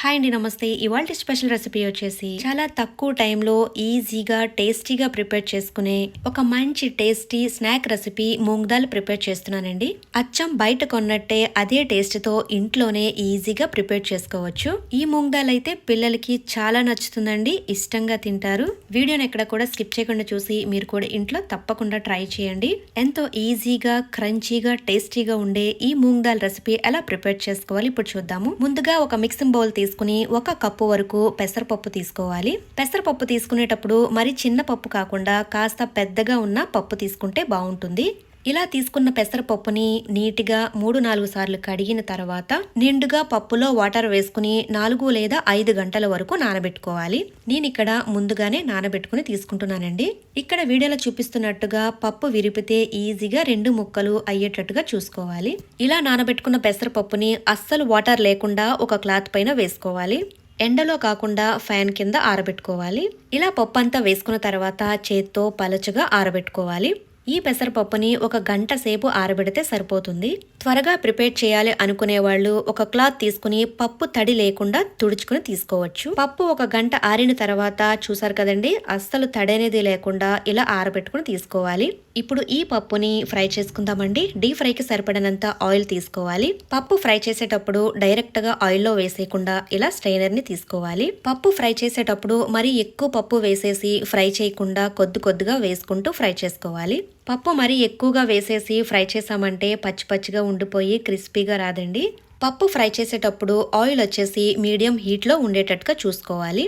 Hi అండి, నమస్తే. ఇవాల్టి స్పెషల్ రెసిపీ వచ్చేసి చాలా తక్కువ టైంలో ఈజీగా టేస్టీగా ప్రిపేర్ చేసుకునే ఒక మంచి tasty snack recipe moong dal prepare చేస్తున్నానండి. అచ్చం బయట కొన్నట్టే అదే టేస్ట్ తో ఇంట్లోనే ఈజీగా ప్రిపేర్ చేసుకోవచ్చు. ఈ మూంగ్ దాల్ అయితే పిల్లలకి చాలా నచ్చుతుందండి, ఇష్టంగా తింటారు. వీడియోని ఎక్కడ కూడా స్కిప్ చేయకుండా చూసి మీరు కూడా ఇంట్లో తప్పకుండా ట్రై చేయండి. ఎంతో ఈజీగా క్రంచీగా టేస్టీగా ఉండే ఈ మూంగ్ దాల్ రెసిపీ ఎలా ప్రిపేర్ చేసుకోవాలి ఇప్పుడు చూద్దాము. ముందుగా ఒక మిక్సింగ్ బౌల్ తీసుకుని 1 కప్పు వరకు పెసరపప్పు తీసుకోవాలి. పెసరపప్పు తీసుకునేటప్పుడు మరి చిన్న పప్పు కాకుండా కాస్త పెద్దగా ఉన్న పప్పు తీసుకుంటే బాగుంటుంది. ఇలా తీసుకున్న పెసరపప్పుని నీట్గా 3-4 సార్లు కడిగిన తర్వాత నిండుగా పప్పులో వాటర్ వేసుకుని 4 లేదా 5 గంటల వరకు నానబెట్టుకోవాలి. నేను ఇక్కడ ముందుగానే నానబెట్టుకుని తీసుకుంటున్నానండి. ఇక్కడ వీడియోలో చూపిస్తున్నట్టుగా పప్పు విరిపితే ఈజీగా 2 ముక్కలు అయ్యేటట్టుగా చూసుకోవాలి. ఇలా నానబెట్టుకున్న పెసరపప్పుని అస్సలు వాటర్ లేకుండా ఒక క్లాత్ పైన వేసుకోవాలి. ఎండలో కాకుండా ఫ్యాన్ కింద ఆరబెట్టుకోవాలి. ఇలా పప్పు అంతా వేసుకున్న తర్వాత చేత్తో పలచగా ఆరబెట్టుకోవాలి. ఈ పెసరపప్పుని 1 గంట సేపు ఆరబెడితే సరిపోతుంది. త్వరగా ప్రిపేర్ చేయాలి అనుకునే వాళ్ళు ఒక క్లాత్ తీసుకుని పప్పు తడి లేకుండా తుడుచుకుని తీసుకోవచ్చు. పప్పు 1 గంట ఆరిన తర్వాత చూసారు కదండి, అస్సలు తడి అనేది లేకుండా ఇలా ఆరబెట్టుకుని తీసుకోవాలి. ఇప్పుడు ఈ పప్పుని ఫ్రై చేసుకుందామండి. డీప్ ఫ్రైకి సరిపడినంత ఆయిల్ తీసుకోవాలి. పప్పు ఫ్రై చేసేటప్పుడు డైరెక్ట్ గా ఆయిల్లో వేసేయకుండా ఇలా స్ట్రైనర్ ని తీసుకోవాలి. పప్పు ఫ్రై చేసేటప్పుడు మరి ఎక్కువ పప్పు వేసేసి ఫ్రై చేయకుండా కొద్దిగా వేసుకుంటూ ఫ్రై చేసుకోవాలి. పప్పు మరి ఎక్కువగా వేసేసి ఫ్రై చేసామంటే పచ్చి పచ్చిగా ఉండిపోయి క్రిస్పీగా రాదండి. పప్పు ఫ్రై చేసేటప్పుడు ఆయిల్ వచ్చేసి మీడియం హీట్లో ఉండేటట్టుగా చూసుకోవాలి.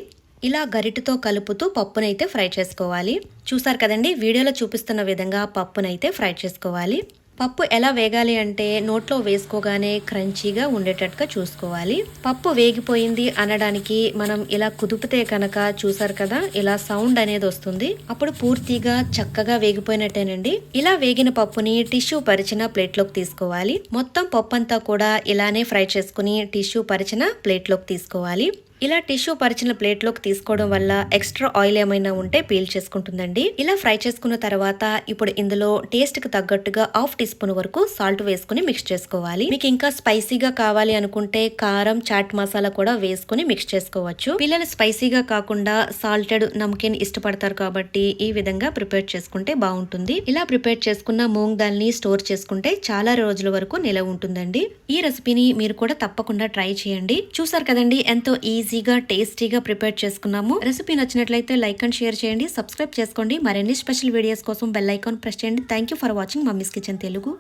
ఇలా గరిటతో కలుపుతూ పప్పునైతే ఫ్రై చేసుకోవాలి. చూసారు కదండి, వీడియోలో చూపిస్తున్న విధంగా పప్పునైతే ఫ్రై చేసుకోవాలి. పప్పు ఎలా వేగాలి అంటే నోట్లో వేసుకోగానే క్రంచీగా ఉండేటట్టుగా చూసుకోవాలి. పప్పు వేగిపోయింది అనడానికి మనం ఇలా కుదిపితే కనుక చూసారు కదా, ఇలా సౌండ్ అనేది వస్తుంది. అప్పుడు పూర్తిగా చక్కగా వేగిపోయినట్టేనండి. ఇలా వేగిన పప్పుని టిష్యూ పరిచిన ప్లేట్లోకి తీసుకోవాలి. మొత్తం పప్పు అంతా కూడా ఇలానే ఫ్రై చేసుకుని టిష్యూ పరిచిన ప్లేట్లోకి తీసుకోవాలి. ఇలా టిష్యూ పరిచిన ప్లేట్లోకి తీసుకోవడం వల్ల ఎక్స్ట్రా ఆయిల్ ఏమైనా ఉంటే పీల్ చేసుకుంటుందండి. ఇలా ఫ్రై చేసుకున్న తర్వాత ఇప్పుడు ఇందులో టేస్ట్ కి తగ్గట్టుగా 1/2 టీ స్పూన్ వరకు సాల్ట్ వేసుకుని మిక్స్ చేసుకోవాలి. మీకు ఇంకా స్పైసీగా కావాలి అనుకుంటే కారం, చాట్ మసాలా కూడా వేసుకుని మిక్స్ చేసుకోవచ్చు. పిల్లలు స్పైసీగా కాకుండా సాల్టెడ్ నమ్కిన్ ఇష్టపడతారు కాబట్టి ఈ విధంగా ప్రిపేర్ చేసుకుంటే బాగుంటుంది. ఇలా ప్రిపేర్ చేసుకున్న మూంగ్ దాల్ ని స్టోర్ చేసుకుంటే చాలా రోజుల వరకు నిలవ ఉంటుందండి. ఈ రెసిపీని మీరు కూడా తప్పకుండా ట్రై చేయండి. చూసారు కదండి, ఎంతో ఈజీగా టేస్టీగా ప్రిపేర్ చేసుకున్నాము. రెసిపీ నచ్చినట్లయితే లైక్ అండ్ షేర్ చేయండి, సబ్స్క్రైబ్ చేసుకోండి. మరిన్ని స్పెషల్ వీడియోస్ కోసం బెల్ ఐకాన్ ప్రెస్ చేయండి. Thank you for watching mummies kitchen Telugu.